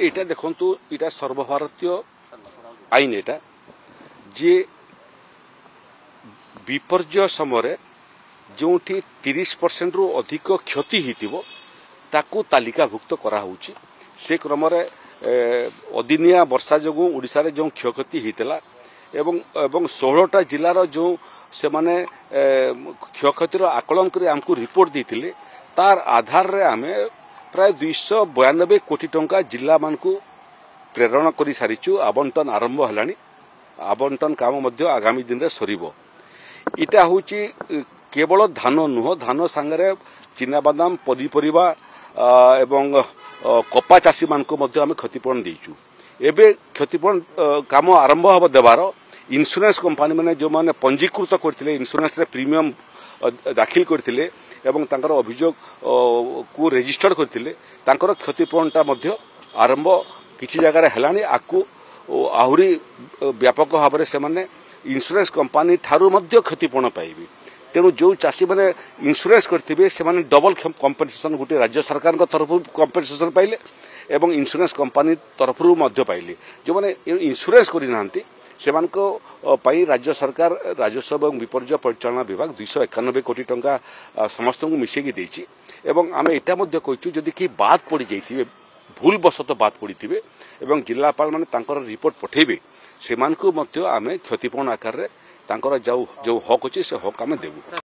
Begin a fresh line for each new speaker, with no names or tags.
এটা দেখুন এটা সর্বভারতীয় আইন এটা যে বিপর্যয় সময় जोठी 30% रु अधिक क्षति होइतिबो ताकू तालिकाभुक्त करा होउची से क्रम रे अदिनिया वर्षा जोगु ओडिसा रे जो क्षयक्षति होइतला एवं 16टा जिल्ला रो जो से माने क्षयक्षतिर आकलन करी हमकु रिपोर्ट देथिले तार आधार रे हमें प्राय 292 कोटी टंका जिल्ला मानकु प्रेरण करी सारिचु आवंटन आरंभ हलानी आवंटन काम मध्य आगामी दिन रे सरीबो इटा होउची केवल धान नुह धान सांगरे चिनाबादाम पनीपरिबा एवं कपा चाषी मानक मध्य आम क्षतिपूरण देइचु एबे क्षतिपूरण काम आरंभ हब देबार इंश्योरेंस कंपनी माने जो माने पंजीकृत करथिले इंश्योरेंस रे प्रीमियम दाखिल करथिले एवं तांकर अभियोग को रजिस्टर करथिले तांकर क्षतिपूरणटा मध्य आरंभ किछि जगह रे हेलानी आकु आहुरी व्यापक भाव रे से माने इंश्योरेंस कंपनी ठारू मध्य क्षतिपूरण पाइबे तेणु जो चाषी मैंने इंश्योरेंस करते से माने डबल कंपेनसेशन गोटे राज्य सरकार तरफ कंपेनसेशन पाइले एवं इंश्योरेंस कंपनी तरफ पाइले जो मैंने इंश्योरेंस करना से राज्य सरकार राजस्व और विपर्य परिचालना विभाग 291 कोटी टंका समस्त को मिसेकी देछि एवं आम एटा कहूँ जदि कि बाद पड़ जाइए भूल बसत बाद पड़ी एवं जिलापाल माने तांकर रिपोर्ट पठेबे से आम क्षतिपूरण आकार रे तांकर जो हक अच्छे से हक आम देबू।